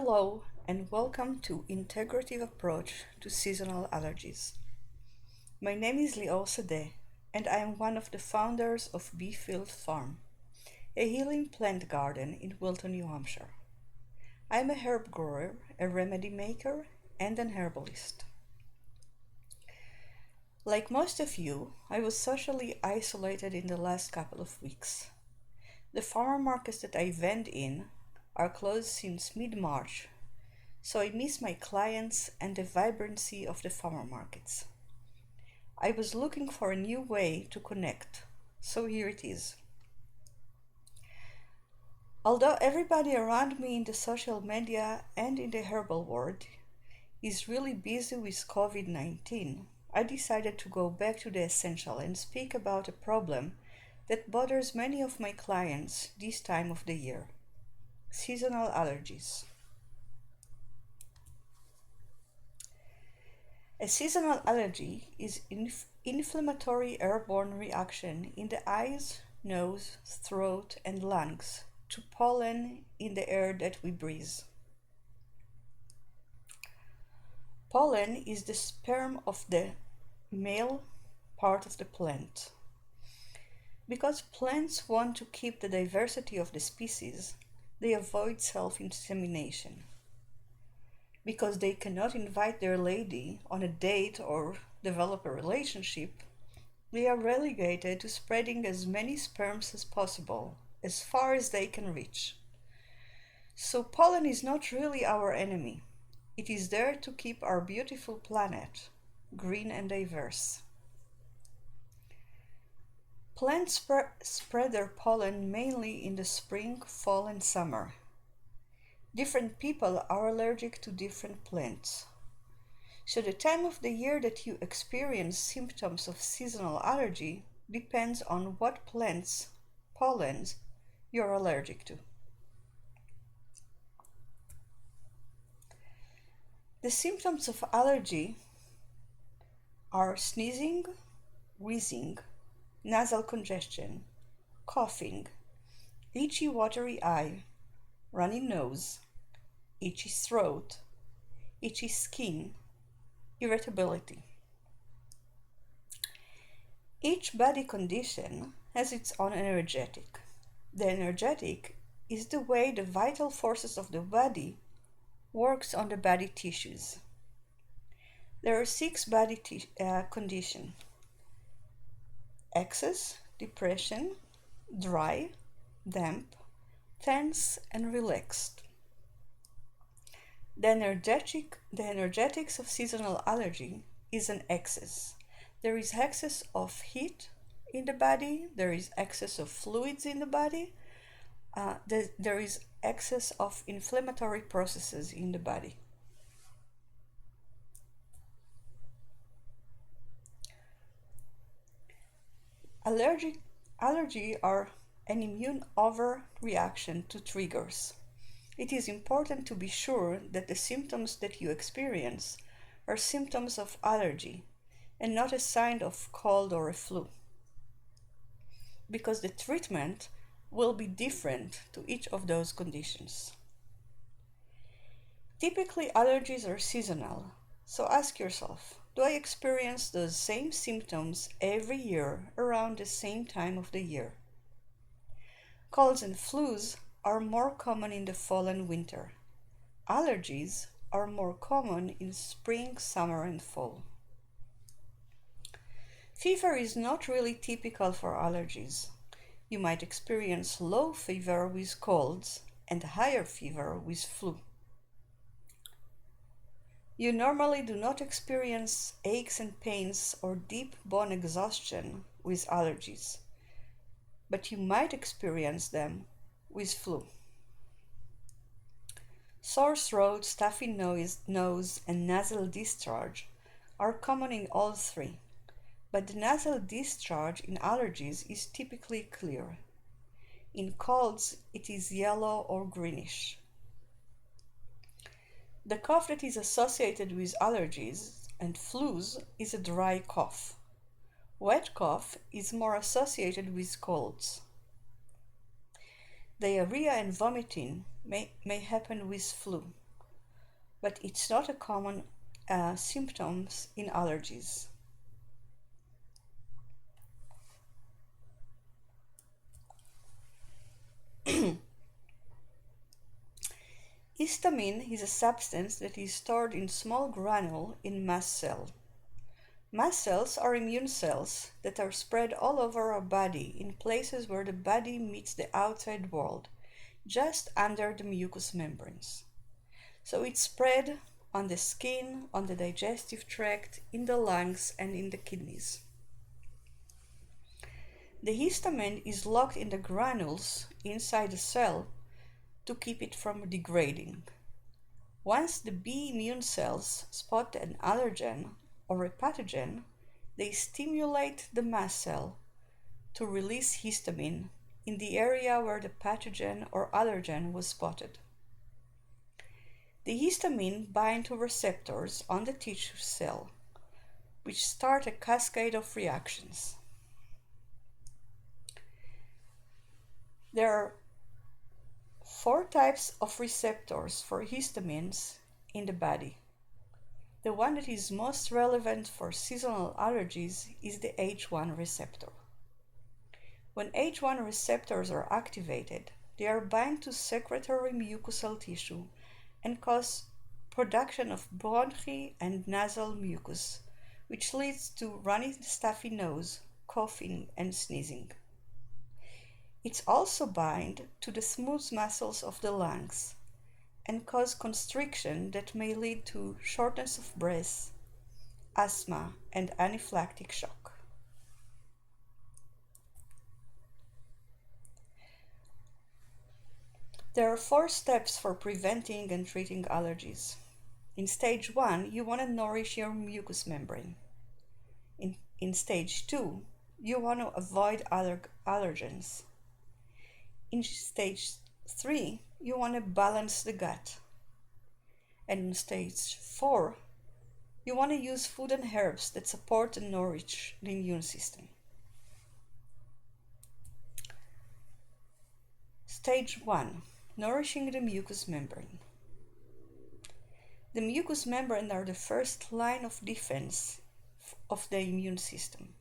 Hello and welcome to Integrative Approach to Seasonal Allergies. My name is Lior Sadeh and I am one of the founders of Beefield Farm, a healing plant garden in Wilton, New Hampshire. I am a herb grower, a remedy maker, and an herbalist. Like most of you, I was socially isolated in the last couple of weeks. The farmer markets that I vend in are closed since mid-March, so I miss my clients and the vibrancy of the farmer markets. I was looking for a new way to connect, so here it is. Although everybody around me in the social media and in the herbal world is really busy with COVID-19, I decided to go back to the essential and speak about a problem that bothers many of my clients this time of the year: seasonal allergies. A seasonal allergy is inflammatory airborne reaction in the eyes, nose, throat, and lungs to pollen in the air that we breathe. Pollen is the sperm of the male part of the plant. Because plants want to keep the diversity of the species, they avoid self-insemination. Because they cannot invite their lady on a date or develop a relationship, they are relegated to spreading as many sperms as possible, as far as they can reach. So pollen is not really our enemy. It is there to keep our beautiful planet green and diverse. Plants spread their pollen mainly in the spring, fall, and summer. Different people are allergic to different plants. So the time of the year that you experience symptoms of seasonal allergy depends on what plants, pollens, you're allergic to. The symptoms of allergy are sneezing, wheezing, nasal congestion, coughing, itchy watery eye, runny nose, itchy throat, itchy skin, irritability. Each body condition has its own energetic. The energetic is the way the vital forces of the body works on the body tissues. There are 6 body conditions: excess, depression, dry, damp, tense, and relaxed. The energetics of seasonal allergy is an excess. There is excess of heat in the body, there is excess of fluids in the body, there is excess of inflammatory processes in the body. Allergy are an immune overreaction to triggers. It is important to be sure that the symptoms that you experience are symptoms of allergy and not a sign of cold or a flu, because the treatment will be different to each of those conditions. Typically, allergies are seasonal, so ask yourself, do I experience those same symptoms every year around the same time of the year? Colds and flus are more common in the fall and winter. Allergies are more common in spring, summer, and fall. Fever is not really typical for allergies. You might experience low fever with colds and higher fever with flu. You normally do not experience aches and pains or deep bone exhaustion with allergies, but you might experience them with flu. Sore throat, stuffy nose, and nasal discharge are common in all 3, but the nasal discharge in allergies is typically clear. In colds, it is yellow or greenish. The cough that is associated with allergies and flus is a dry cough. Wet cough is more associated with colds. Diarrhea and vomiting may happen with flu, but it's not a common symptoms in allergies. Histamine is a substance that is stored in small granule in mast cell. Mast cells are immune cells that are spread all over our body in places where the body meets the outside world, just under the mucous membranes. So it's spread on the skin, on the digestive tract, in the lungs, and in the kidneys. The histamine is locked in the granules inside the cell to keep it from degrading. Once the B immune cells spot an allergen or a pathogen, they stimulate the mast cell to release histamine in the area where the pathogen or allergen was spotted. The histamine binds to receptors on the tissue cell, which start a cascade of reactions. There are 4 types of receptors for histamines in the body. The one that is most relevant for seasonal allergies is the H1 receptor. When H1 receptors are activated, they are bound to secretory mucosal tissue and cause production of bronchi and nasal mucus, which leads to runny stuffy nose, coughing, and sneezing. It's also bind to the smooth muscles of the lungs and cause constriction that may lead to shortness of breath, asthma, and anaphylactic shock. There are 4 steps for preventing and treating allergies. In stage 1, you want to nourish your mucous membrane. In stage 2, you want to avoid allergens. In stage 3, you want to balance the gut. And in stage 4, you want to use food and herbs that support and nourish the immune system. Stage 1. Nourishing the mucous membrane. The mucous membrane are the first line of defense of the immune system.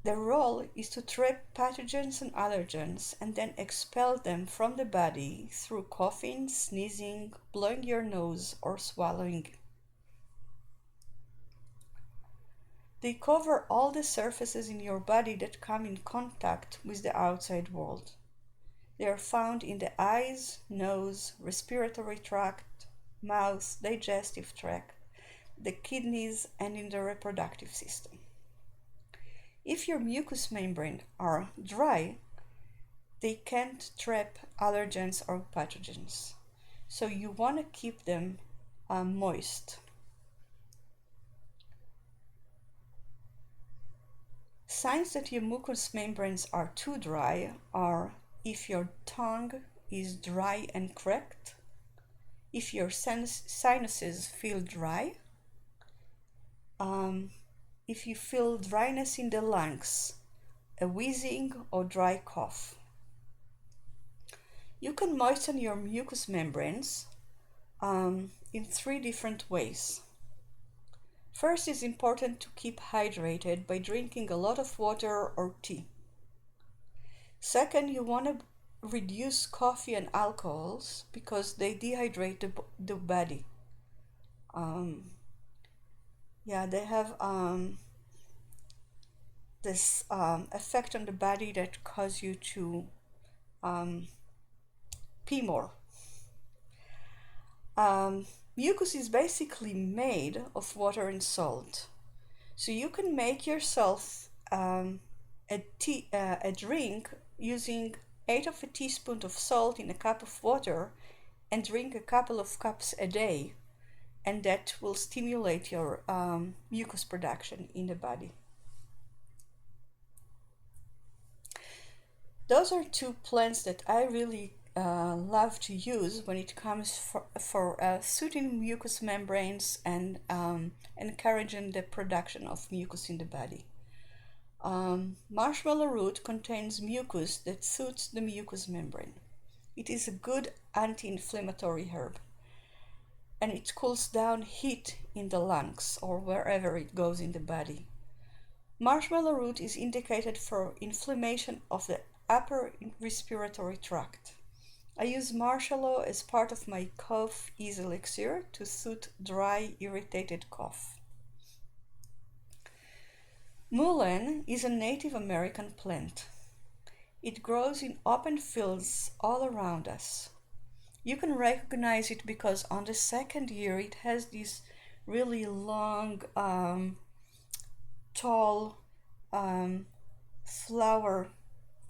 Their role is to trap pathogens and allergens and then expel them from the body through coughing, sneezing, blowing your nose, or swallowing. They cover all the surfaces in your body that come in contact with the outside world. They are found in the eyes, nose, respiratory tract, mouth, digestive tract, the kidneys, and in the reproductive system. If your mucous membrane are dry, they can't trap allergens or pathogens. So you want to keep them moist. Signs that your mucous membranes are too dry are if your tongue is dry and cracked, if your sinuses feel dry, if you feel dryness in the lungs, a wheezing or dry cough. You can moisten your mucous membranes in 3 different ways. First, it's important to keep hydrated by drinking a lot of water or tea. Second, you want to reduce coffee and alcohols because they dehydrate the body. They have this effect on the body that cause you to pee more. Mucus is basically made of water and salt. So you can make yourself a drink using 1/8 of a teaspoon of salt in a cup of water and drink a couple of cups a day, and that will stimulate your mucus production in the body. Those are 2 plants that I really love to use when it comes for soothing mucous membranes and encouraging the production of mucus in the body. Marshmallow root contains mucus that soothes the mucous membrane. It is a good anti-inflammatory herb, and it cools down heat in the lungs or wherever it goes in the body. Marshmallow root is indicated for inflammation of the upper respiratory tract. I use marshmallow as part of my cough ease elixir to soothe dry, irritated cough. Mullein is a Native American plant. It grows in open fields all around us. You can recognize it because on the second year it has this really long, tall flower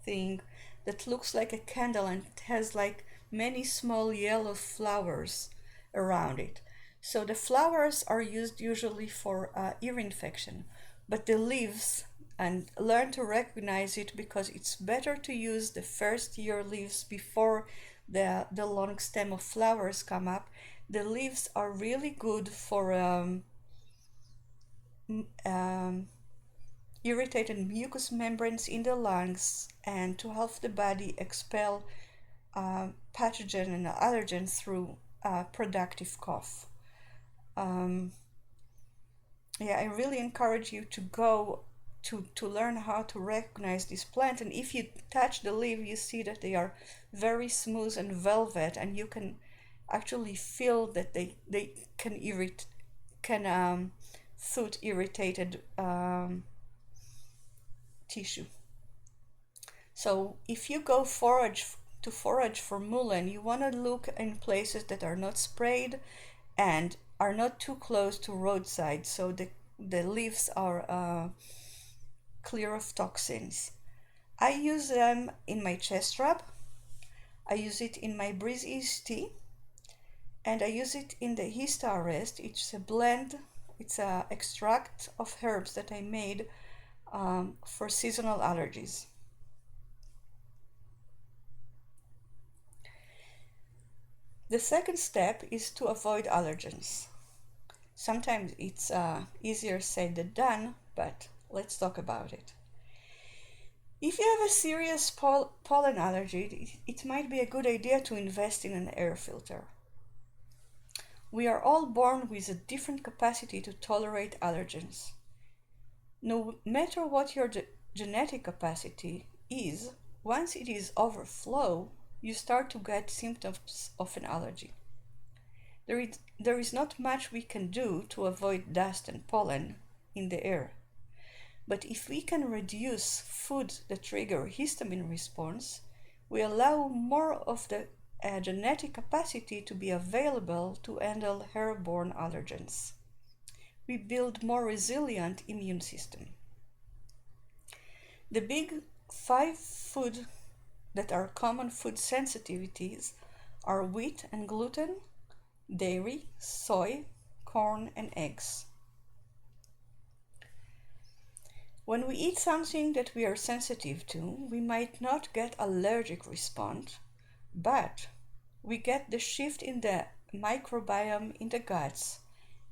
thing that looks like a candle, and it has like many small yellow flowers around it. So the flowers are used usually for ear infection, but the leaves, and learn to recognize it because it's better to use the first year leaves before the long stem of flowers come up. The leaves are really good for irritated mucous membranes in the lungs and to help the body expel pathogen and allergen through productive cough. I really encourage you to go to learn how to recognize this plant, and if you touch the leaf you see that they are very smooth and velvet, and you can actually feel that they can soothe irritated tissue. So if you go forage for mullein, you want to look in places that are not sprayed and are not too close to roadside, so the leaves are clear of toxins. I use them in my chest rub, I use it in my breeze ease tea, and I use it in the Hista Rest. It's a blend, it's an extract of herbs that I made for seasonal allergies. The second step is to avoid allergens. Sometimes it's easier said than done, but let's talk about it. If you have a serious pollen allergy, it might be a good idea to invest in an air filter. We are all born with a different capacity to tolerate allergens. No matter what your genetic capacity is, once it is overflow, you start to get symptoms of an allergy. There is not much we can do to avoid dust and pollen in the air. But if we can reduce foods that trigger histamine response, we allow more of the genetic capacity to be available to handle airborne allergens. We build more resilient immune system. The big 5 food that are common food sensitivities are wheat and gluten, dairy, soy, corn, and eggs. When we eat something that we are sensitive to, we might not get allergic response, but we get the shift in the microbiome in the guts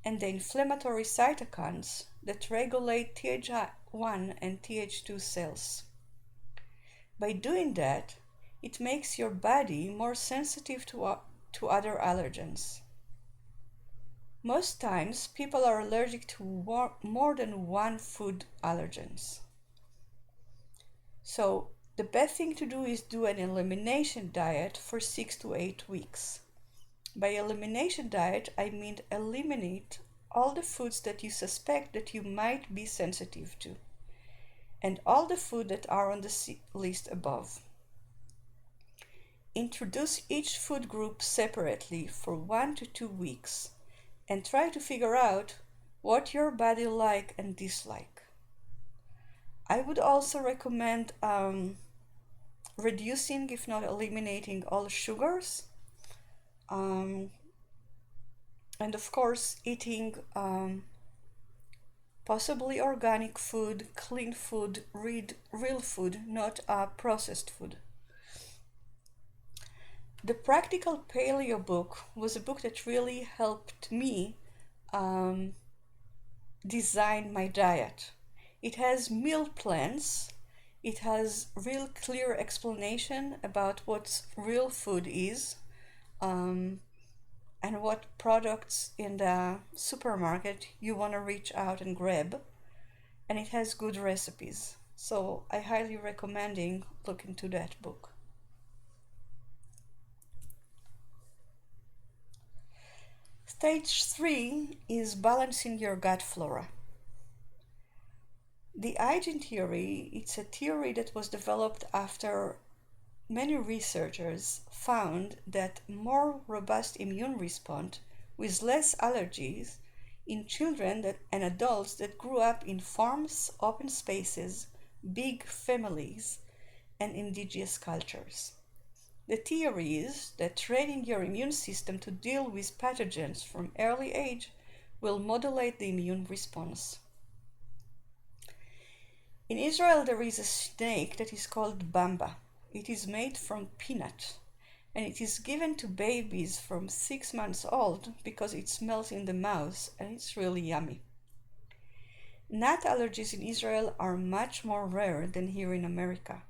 and the inflammatory cytokines that regulate Th1 and Th2 cells. By doing that, it makes your body more sensitive to other allergens. Most times, people are allergic to more than one food allergens. So, the best thing to do is do an elimination diet for 6 to 8 weeks. By elimination diet, I mean eliminate all the foods that you suspect that you might be sensitive to, and all the food that are on the list above. Introduce each food group separately for 1 to 2 weeks and try to figure out what your body like and dislike. I would also recommend reducing, if not eliminating, all sugars, and of course eating possibly organic food, clean food, real food, not processed food. The Practical Paleo book was a book that really helped me design my diet. It has meal plans It has real clear explanation about what real food is, um, and what products in the supermarket you want to reach out and grab, and it has good recipes. So I highly recommending look into that book. Stage 3 is balancing your gut flora. The hygiene theory, it's a theory that was developed after many researchers found that more robust immune response with less allergies in children and adults that grew up in farms, open spaces, big families, and indigenous cultures. The theory is that training your immune system to deal with pathogens from early age will modulate the immune response. In Israel, there is a snake that is called bamba. It is made from peanut, and it is given to babies from 6 months old because it smells in the mouth and it's really yummy. Nut allergies in Israel are much more rare than here in America.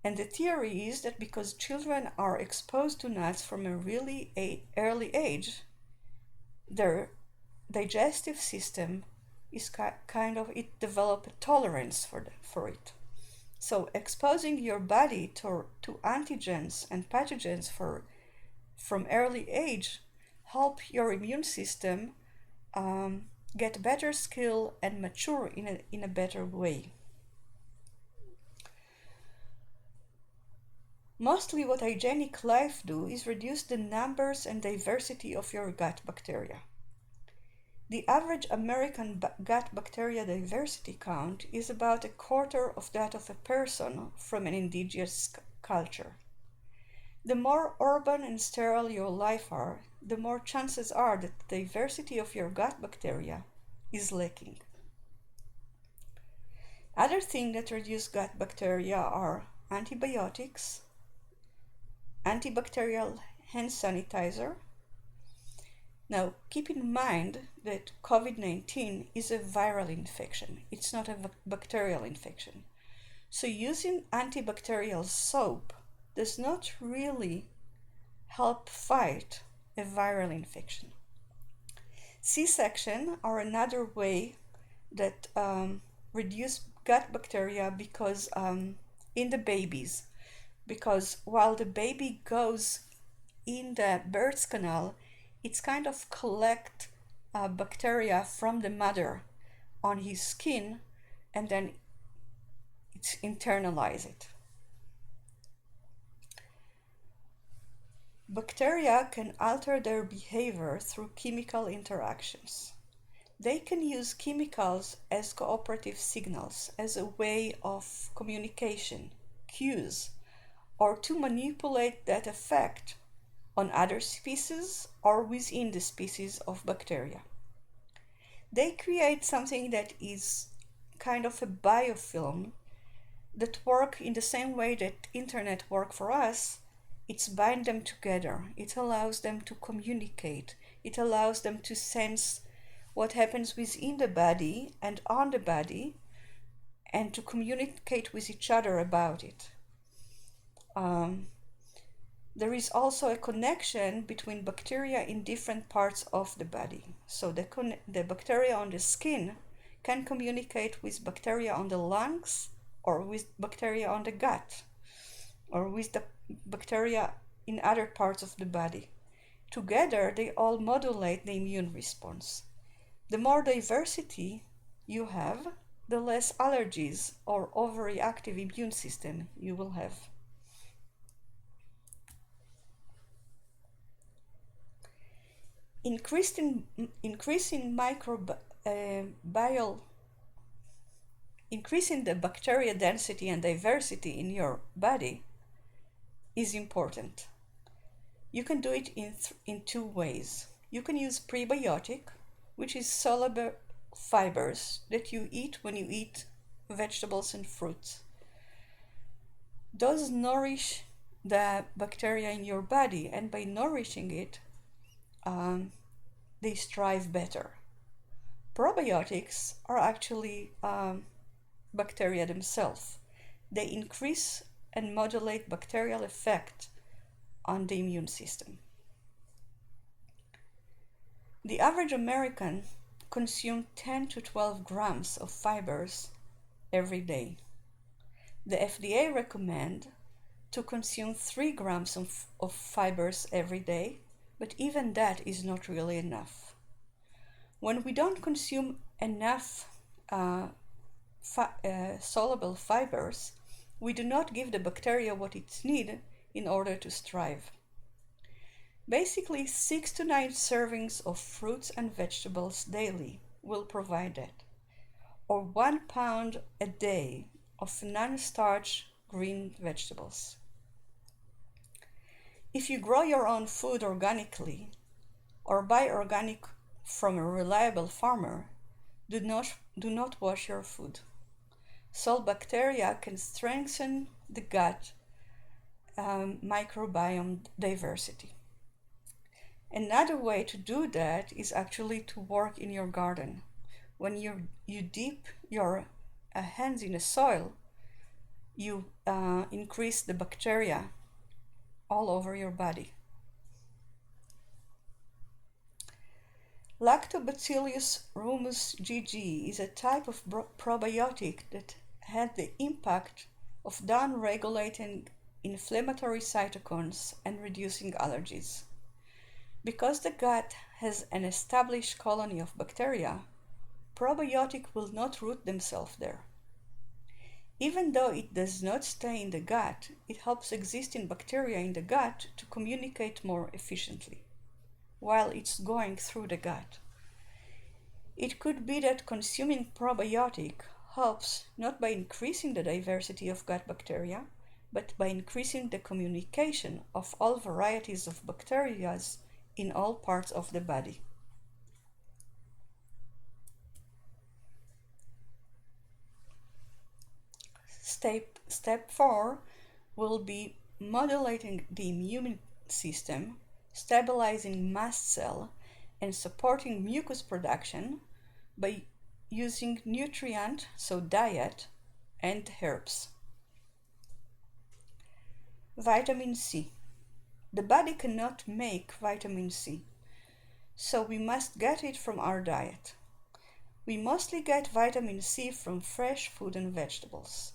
And the theory is that because children are exposed to nuts from a really early age, their digestive system is it develop a tolerance for it. So exposing your body to antigens and pathogens from early age help your immune system get better skill and mature in a better way. Mostly what hygienic life do is reduce the numbers and diversity of your gut bacteria. The average American gut bacteria diversity count is about a quarter of that of a person from an indigenous culture. The more urban and sterile your life are, the more chances are that the diversity of your gut bacteria is lacking. Other things that reduce gut bacteria are antibiotics, antibacterial hand sanitizer. Now, keep in mind that COVID-19 is a viral infection. It's not a bacterial infection. So using antibacterial soap does not really help fight a viral infection. C-section are another way that reduce gut bacteria because in the babies, because while the baby goes in the birth canal, it's kind of collect bacteria from the mother on his skin, and then it's internalize it. Bacteria can alter their behavior through chemical interactions. They can use chemicals as cooperative signals, as a way of communication, cues, or to manipulate that effect on other species or within the species of bacteria. They create something that is kind of a biofilm that work in the same way that internet work for us. It's bind them together. It allows them to communicate. It allows them to sense what happens within the body and on the body, and to communicate with each other about it. There is also a connection between bacteria in different parts of the body. So the bacteria on the skin can communicate with bacteria on the lungs, or with bacteria on the gut, or with the bacteria in other parts of the body. Together, they all modulate the immune response. The more diversity you have, the less allergies or overreactive immune system you will have. Increasing increasing the bacteria density and diversity in your body is important. You can do it in two ways. You can use prebiotic, which is soluble fibers that you eat when you eat vegetables and fruits. Those nourish the bacteria in your body, and by nourishing it, they strive better. Probiotics are actually bacteria themselves. they increase and modulate bacterial effect on the immune system. The average American consumes 10 to 12 grams of fibers every day. The FDA recommends to consume 3 grams of fibers every day, but even that is not really enough. When we don't consume enough soluble fibers, we do not give the bacteria what it needs in order to thrive. Basically, 6 to 9 servings of fruits and vegetables daily will provide that, or 1 pound a day of non-starch green vegetables. If you grow your own food organically or buy organic from a reliable farmer, do not wash your food. Salt bacteria can strengthen the gut microbiome diversity. Another way to do that is actually to work in your garden. When you dip your hands in the soil, you increase the bacteria all over your body. Lactobacillus rhamnosus GG is a type of probiotic that had the impact of down-regulating inflammatory cytokines and reducing allergies. Because the gut has an established colony of bacteria, probiotic will not root themselves there. Even though it does not stay in the gut, it helps existing bacteria in the gut to communicate more efficiently while it's going through the gut. It could be that consuming probiotic helps not by increasing the diversity of gut bacteria, but by increasing the communication of all varieties of bacteria in all parts of the body. Step 4 will be modulating the immune system, stabilizing mast cell, and supporting mucus production by using nutrient, so diet, and herbs. Vitamin C. The body cannot make vitamin C, so we must get it from our diet. We mostly get vitamin C from fresh food and vegetables.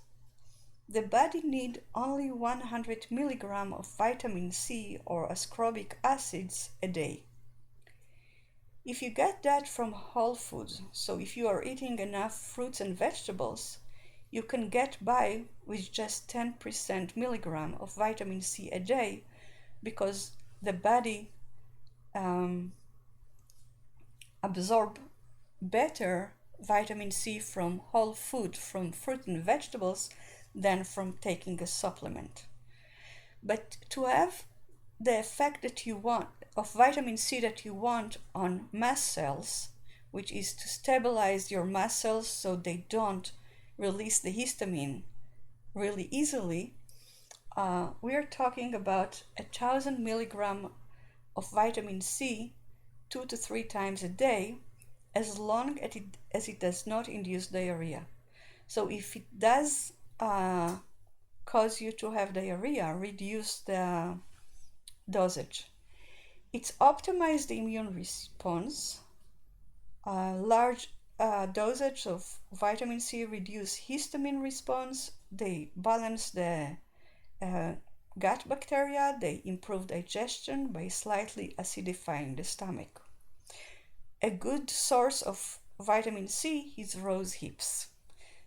The body needs only 100 mg of vitamin C or ascorbic acids a day. If you get that from whole foods, so if you are eating enough fruits and vegetables, you can get by with just 10% milligram of vitamin C a day, because the body absorbs better vitamin C from whole food, from fruit and vegetables, than from taking a supplement. But to have the effect that you want of vitamin C that you want on mast cells, which is to stabilize your mast cells so they don't release the histamine really easily, we are talking about 1,000 milligram of vitamin C 2 to 3 times a day, as long as it does not induce diarrhea. So if it does cause you to have diarrhea, reduce the dosage. It's optimized the immune response. Large dosage of vitamin C reduce histamine response. They balance the gut bacteria. They improve digestion by slightly acidifying the stomach. A good source of vitamin C is rose hips.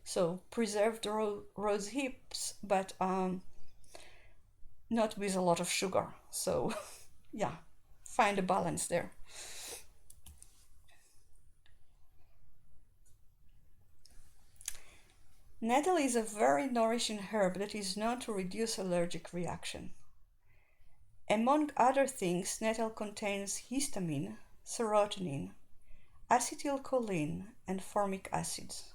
So preserved rose hips, but not with a lot of sugar. So yeah, find a balance there. Nettle is a very nourishing herb that is known to reduce allergic reaction. Among other things, nettle contains histamine, serotonin, acetylcholine, and formic acids.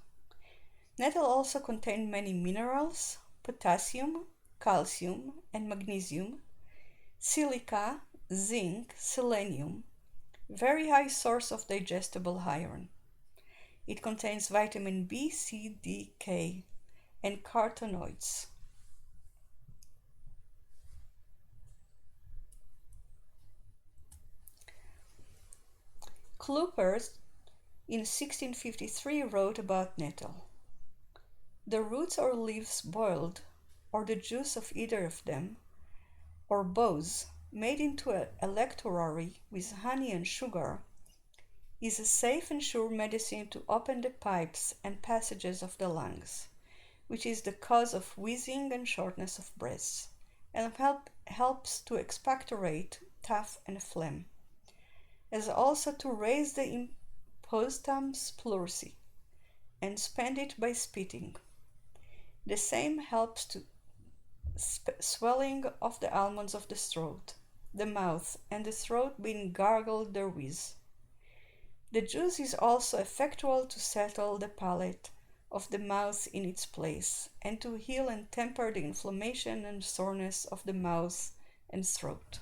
Nettle also contains many minerals, potassium, calcium, and magnesium, silica, zinc, selenium, very high source of digestible iron. It contains vitamin B, C, D, K, and carotenoids. Kloepers in 1653 wrote about nettle. The roots or leaves boiled, or the juice of either of them, or both, made into a electuary with honey and sugar, is a safe and sure medicine to open the pipes and passages of the lungs, which is the cause of wheezing and shortness of breath, and helps to expectorate cough and phlegm, as also to raise the impostum pleurisy, and spend it by spitting. The same helps to swelling of the almonds of the throat, the mouth, and the throat being gargled therewith. The juice is also effectual to settle the palate of the mouth in its place, and to heal and temper the inflammation and soreness of the mouth and throat.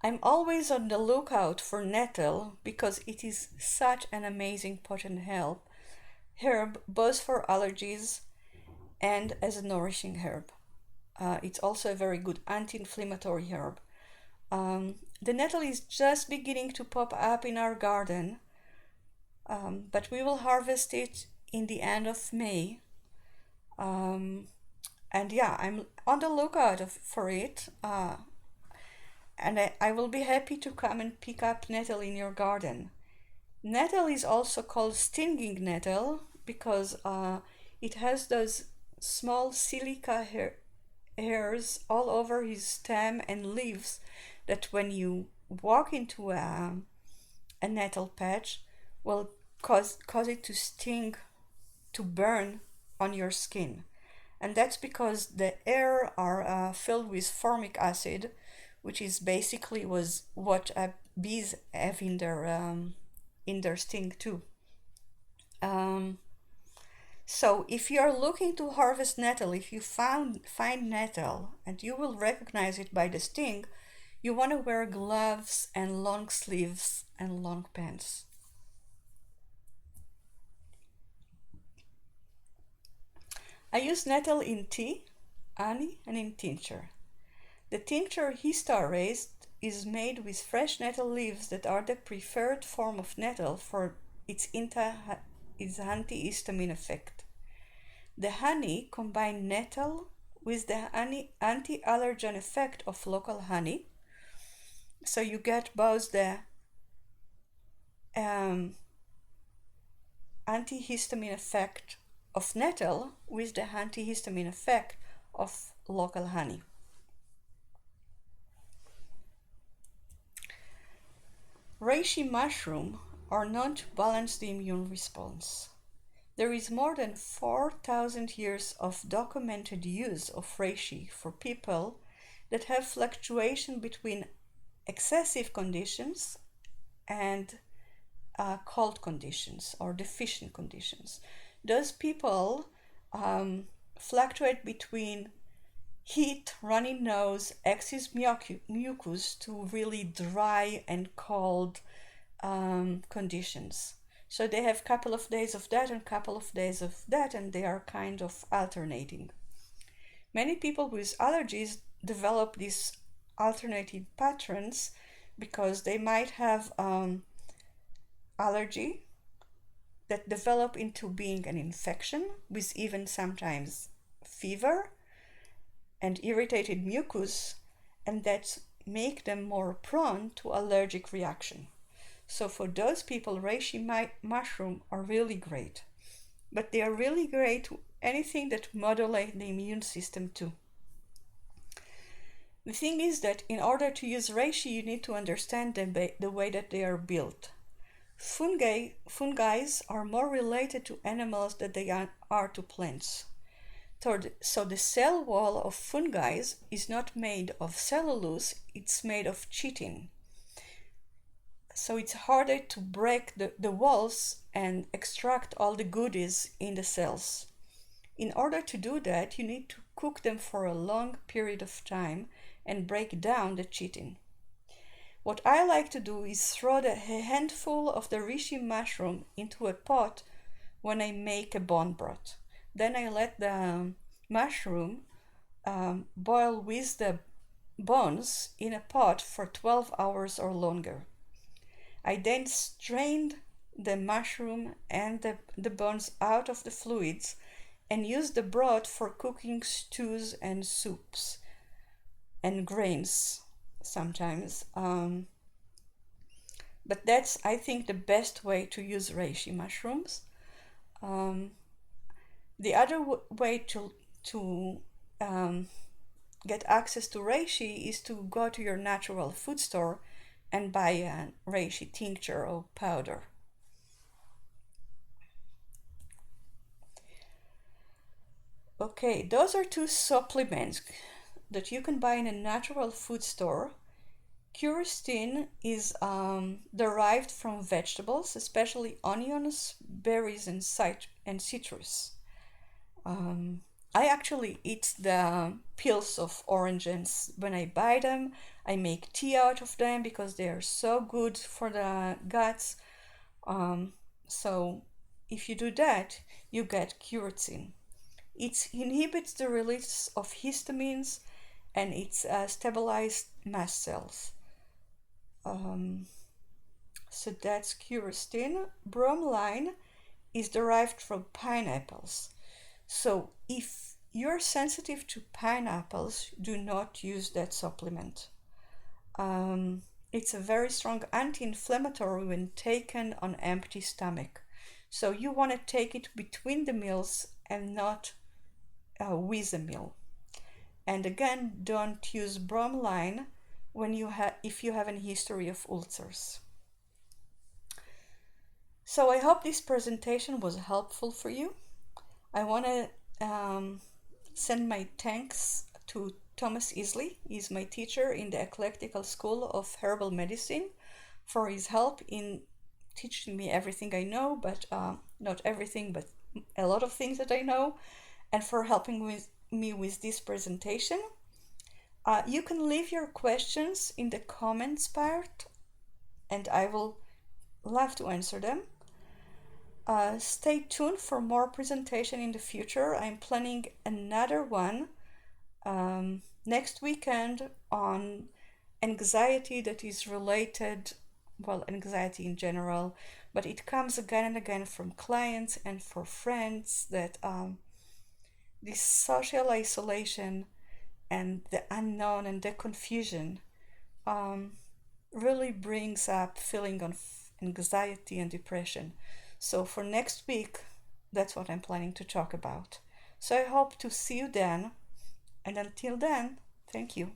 I'm always on the lookout for nettle because it is such an amazing potent herb both for allergies and as a nourishing herb. It's also a very good anti-inflammatory herb. The nettle is just beginning to pop up in our garden, but we will harvest it in the end of May. And yeah, I'm on the lookout for it. And I will be happy to come and pick up nettle in your garden. Nettle is also called stinging nettle because it has those small silica hairs all over his stem and leaves that when you walk into a nettle patch will cause it to sting, to burn on your skin. And that's because the air are filled with formic acid, which is basically was what bees have in their sting too. So if you are looking to harvest nettle, if you find nettle and you will recognize it by the sting, you want to wear gloves and long sleeves and long pants. I use nettle in tea, honey, and in tincture. The tincture Hista raised is made with fresh nettle leaves that are the preferred form of nettle for its antihistamine effect. The honey combines nettle with the anti-allergen effect of local honey, so you get both the antihistamine effect of nettle with the antihistamine effect of local honey. Reishi mushroom are known to balance the immune response. There is more than 4,000 years of documented use of reishi for people that have fluctuation between excessive conditions and cold conditions or deficient conditions. Those people fluctuate between heat, runny nose, excess mucus to really dry and cold conditions. So they have a couple of days of that and a couple of days of that, and they are kind of alternating. Many people with allergies develop these alternating patterns because they might have allergy that develop into being an infection with even sometimes fever and irritated mucus, and that make them more prone to allergic reaction. So for those people, reishi mushroom are really great, but they are really great to anything that modulate the immune system too. The thing is that in order to use reishi, you need to understand the way that they are built. Fungi are more related to animals than they are to plants. So the cell wall of fungi is not made of cellulose, it's made of chitin. So it's harder to break the walls and extract all the goodies in the cells. In order to do that, you need to cook them for a long period of time and break down the chitin. What I like to do is throw a handful of the reishi mushroom into a pot when I make a bone broth. Then I let the mushroom boil with the bones in a pot for 12 hours or longer. I then strained the mushroom and the bones out of the fluids and used the broth for cooking stews and soups and grains sometimes. But that's, I think, the best way to use reishi mushrooms. Um, the other way to get access to reishi is to go to your natural food store and buy a reishi tincture or powder. Okay, those are two supplements that you can buy in a natural food store. Quercetin is derived from vegetables, especially onions, berries, and citrus. Um, I actually eat the peels of oranges when I buy them. I make tea out of them because they are so good for the guts. Um, so if you do that, you get quercetin. It inhibits the release of histamines and it stabilizes mast cells. Um, so that's quercetin. Bromelain is derived from pineapples. So if you're sensitive to pineapples, do not use that supplement. It's a very strong anti-inflammatory when taken on empty stomach. So you want to take it between the meals and not with a meal. And again, don't use bromelain if you have a history of ulcers. So I hope this presentation was helpful for you. I want to send my thanks to Thomas Isley. He's my teacher in the Eclectical School of Herbal Medicine for his help in teaching me everything I know, but not everything, but a lot of things that I know, and for helping me with this presentation. You can leave your questions in the comments part, and I will love to answer them. Stay tuned for more presentation in the future. I'm planning another one next weekend on anxiety that is related, well, anxiety in general, but it comes again and again from clients and for friends that this social isolation and the unknown and the confusion really brings up feeling of anxiety and depression. So for next week, that's what I'm planning to talk about. So I hope to see you then, and until then, thank you.